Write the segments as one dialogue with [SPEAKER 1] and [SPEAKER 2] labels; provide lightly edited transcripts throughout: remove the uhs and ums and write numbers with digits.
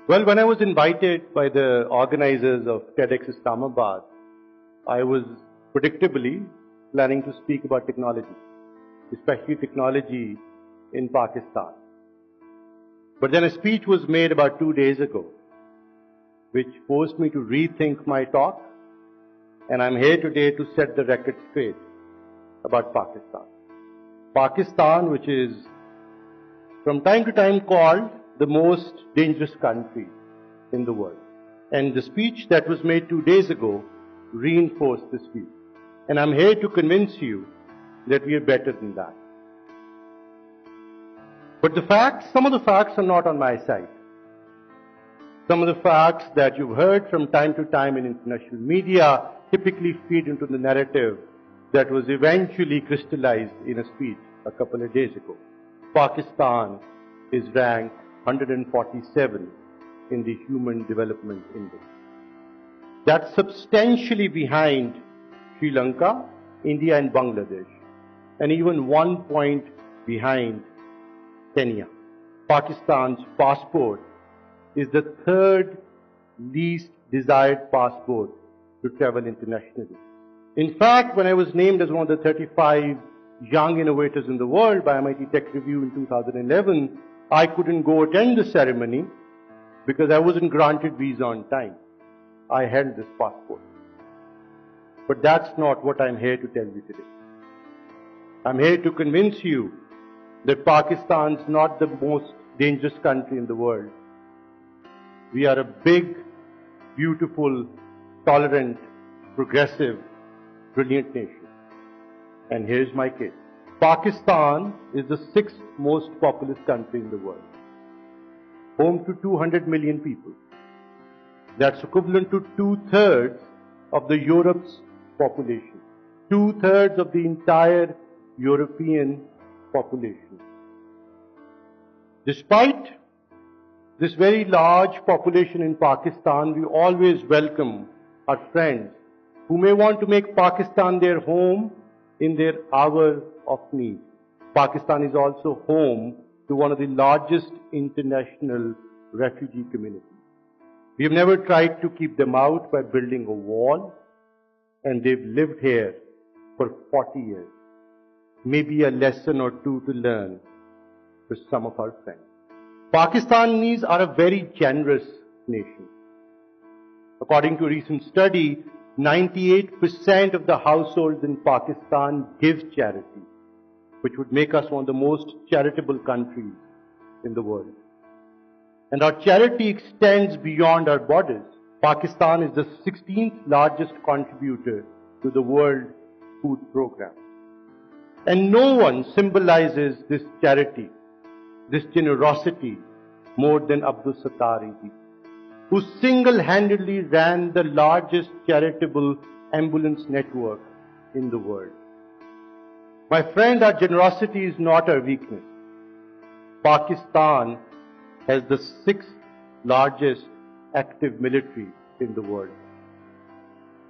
[SPEAKER 1] Well, when I was invited by the organizers of TEDx Islamabad, I was predictably planning to speak about technology, especially technology in Pakistan. But then a speech was made about 2 days ago, which forced me to rethink my talk, and I'm here today to set the record straight about Pakistan. Pakistan, which is from time to time called the most dangerous country in the world. And the speech that was made 2 days ago reinforced this view. And I'm here to convince you that we are better than that. But some of the facts are not on my side. Some of the facts that you've heard from time to time in international media typically feed into the narrative that was eventually crystallized in a speech a couple of days ago. Pakistan is ranked 147 in the Human Development Index. That's substantially behind Sri Lanka, India and Bangladesh, and even 1 point behind Kenya. Pakistan's passport is the third least desired passport to travel internationally. In fact, when I was named as one of the 35 young innovators in the world by MIT Tech Review in 2011, I couldn't go attend the ceremony because I wasn't granted visa on time. I held this passport. But that's not what I'm here to tell you today. I'm here to convince you that Pakistan's not the most dangerous country in the world. We are a big, beautiful, tolerant, progressive, brilliant nation. And here's my case. Pakistan is the 6th most populous country in the world, home to 200 million people. That's equivalent to 2/3 of the Europe's population, 2/3 of the entire European population. Despite this very large population in Pakistan, we always welcome our friends who may want to make Pakistan their home in their hour of need. Pakistan is also home to one of the largest international refugee communities. We have never tried to keep them out by building a wall, and they've lived here for 40 years. Maybe a lesson or two to learn for some of our friends. Pakistanis are a very generous nation. According to a recent study, 98% of the households in Pakistan give charity, which would make us one of the most charitable countries in the world. And our charity extends beyond our borders. Pakistan is the 16th largest contributor to the World Food Program. And no one symbolizes this charity, this generosity, more than Abdul Sattar Idi, who single-handedly ran the largest charitable ambulance network in the world. My friend, our generosity is not our weakness. Pakistan has the 6th largest active military in the world.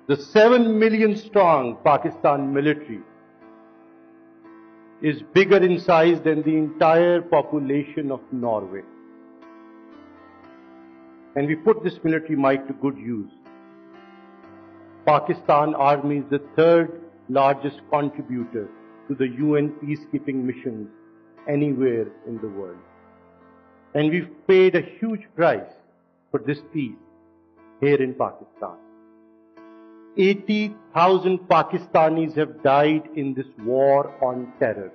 [SPEAKER 1] The 7 million strong Pakistan military is bigger in size than the entire population of Norway. And we put this military might to good use. Pakistan Army is the 3rd largest contributor to the UN peacekeeping missions anywhere in the world. And we've paid a huge price for this peace here in Pakistan. 80,000 Pakistanis have died in this war on terror.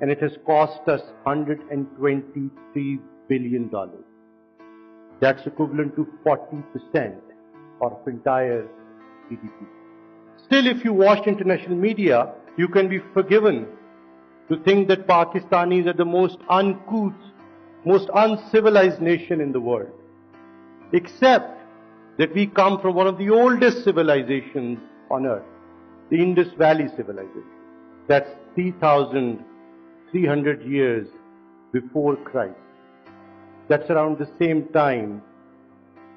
[SPEAKER 1] And it has cost us $123 billion. That's equivalent to 40% of entire GDP. Still, if you watch international media, you can be forgiven to think that Pakistanis are the most uncouth, most uncivilized nation in the world. Except that we come from one of the oldest civilizations on earth, the Indus Valley civilization. That's 3,300 years before Christ. That's around the same time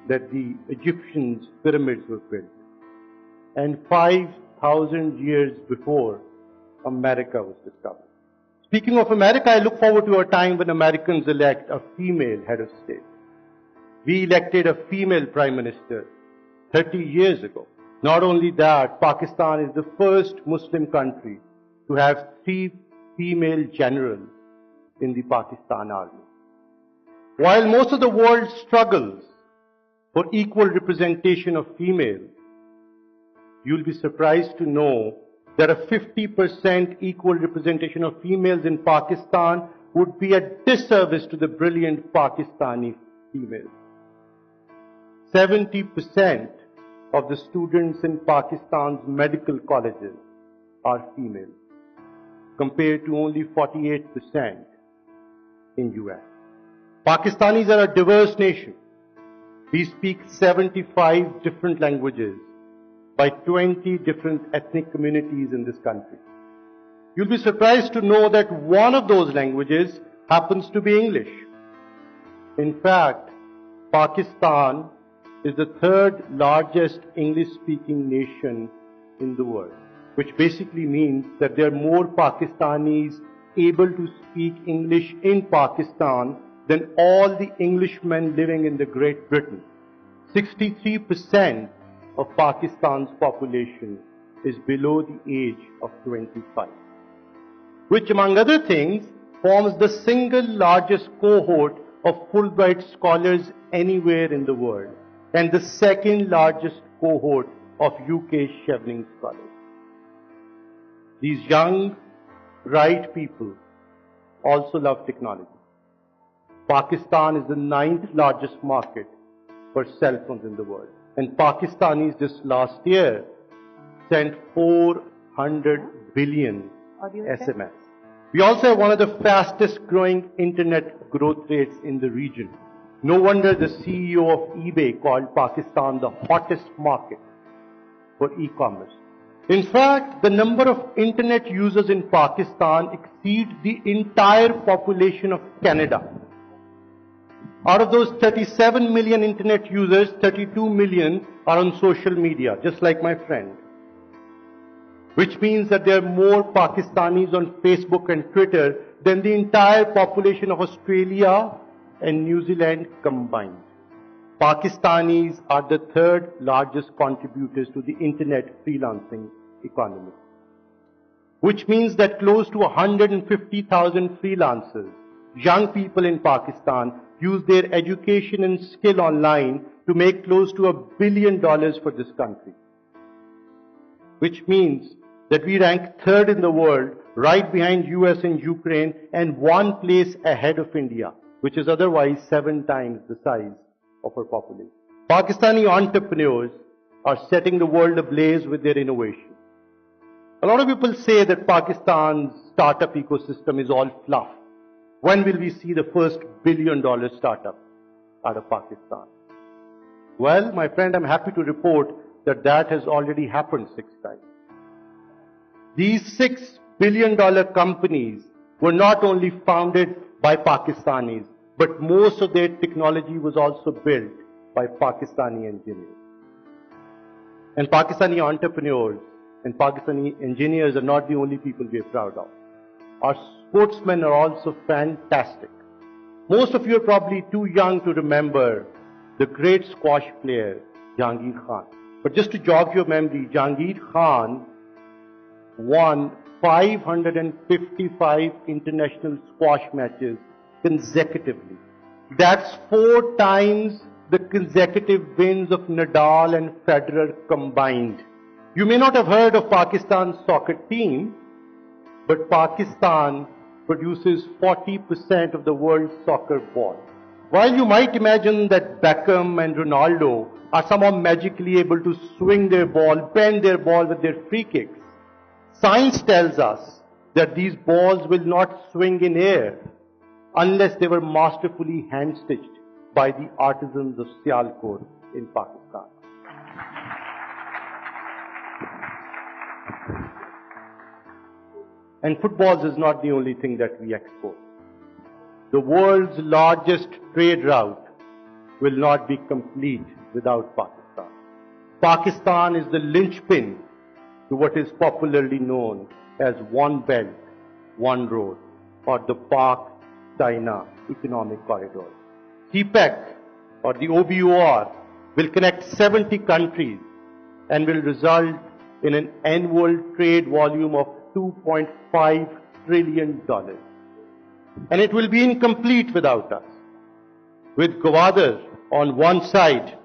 [SPEAKER 1] that the Egyptians' pyramids were built. And 5,000 years before America was discovered. Speaking of America, I look forward to a time when Americans elect a female head of state. We elected a female prime minister 30 years ago. Not only that, Pakistan is the first Muslim country to have 3 female generals in the Pakistan army. While most of the world struggles for equal representation of females, you'll be surprised to know that a 50% equal representation of females in Pakistan would be a disservice to the brilliant Pakistani females. 70% of the students in Pakistan's medical colleges are female, compared to only 48% in US. Pakistanis are a diverse nation. We speak 75 different languages by 20 different ethnic communities in this country. You'll be surprised to know that one of those languages happens to be English. In fact, Pakistan is the 3rd largest English-speaking nation in the world, which basically means that there are more Pakistanis able to speak English in Pakistan than all the Englishmen living in the Great Britain. 63% of Pakistan's population is below the age of 25, which among other things forms the single largest cohort of Fulbright scholars anywhere in the world, and the 2nd largest cohort of UK Chevening scholars. These young, bright people also love technology. Pakistan is the 9th largest market for cell phones in the world. And Pakistanis this last year sent 400 billion SMS. We also have one of the fastest growing internet growth rates in the region. No wonder the CEO of eBay called Pakistan the hottest market for e-commerce. In fact, the number of internet users in Pakistan exceeds the entire population of Canada. Out of those 37 million internet users, 32 million are on social media, just like my friend. Which means that there are more Pakistanis on Facebook and Twitter than the entire population of Australia and New Zealand combined. Pakistanis are the 3rd largest contributors to the internet freelancing economy. Which means that close to 150,000 freelancers, young people in Pakistan, use their education and skill online to make close to $1 billion for this country. Which means that we rank 3rd in the world, right behind US and Ukraine, and 1 place ahead of India, which is otherwise 7 times the size of our population. Pakistani entrepreneurs are setting the world ablaze with their innovation. A lot of people say that Pakistan's startup ecosystem is all fluff. When will we see the first $1 billion startup out of Pakistan? Well, my friend, I'm happy to report that that has already happened 6 times. These $6 billion companies were not only founded by Pakistanis, but most of their technology was also built by Pakistani engineers. And Pakistani entrepreneurs and Pakistani engineers are not the only people we are proud of. Our sportsmen are also fantastic. Most of you are probably too young to remember the great squash player, Jahangir Khan. But just to jog your memory, Jahangir Khan won 555 international squash matches consecutively. That's 4 times the consecutive wins of Nadal and Federer combined. You may not have heard of Pakistan's soccer team, but Pakistan produces 40% of the world's soccer ball. While you might imagine that Beckham and Ronaldo are somehow magically able to swing their ball, bend their ball with their free kicks, science tells us that these balls will not swing in air unless they were masterfully hand-stitched by the artisans of Sialkot in Pakistan. And footballs is not the only thing that we export. The world's largest trade route will not be complete without Pakistan. Pakistan is the linchpin to what is popularly known as One Belt, One Road. or the Pak-China Economic Corridor. CPEC or the OBOR will connect 70 countries and will result in an annual trade volume of $2.5 trillion. And it will be incomplete without us. With Gwadar on one side,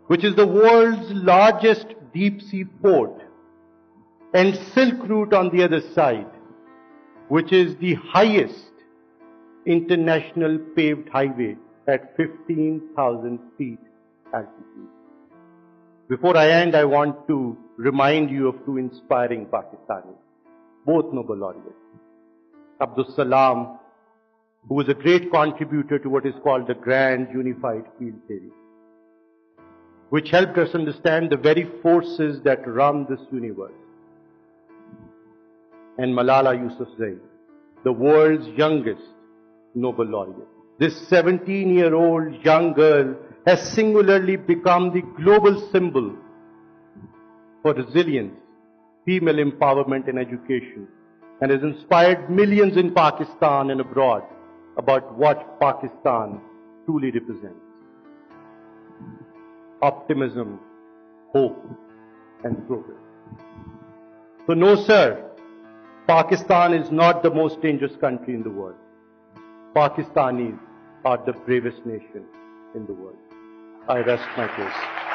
[SPEAKER 1] which is the world's largest deep sea port, and Silk Route on the other side, which is the highest international paved highway at 15,000 feet altitude. Before I end, I want to remind you of two inspiring Pakistanis, both Nobel laureates. Abdul Salam, who was a great contributor to what is called the Grand Unified Field Theory, which helped us understand the very forces that run this universe. And Malala Yousafzai, the world's youngest Nobel laureate. This 17-year-old young girl has singularly become the global symbol for resilience, female empowerment and education, and has inspired millions in Pakistan and abroad about what Pakistan truly represents. Optimism, hope, and progress. So no, sir, Pakistan is not the most dangerous country in the world. Pakistanis are the bravest nation in the world. I rest my case.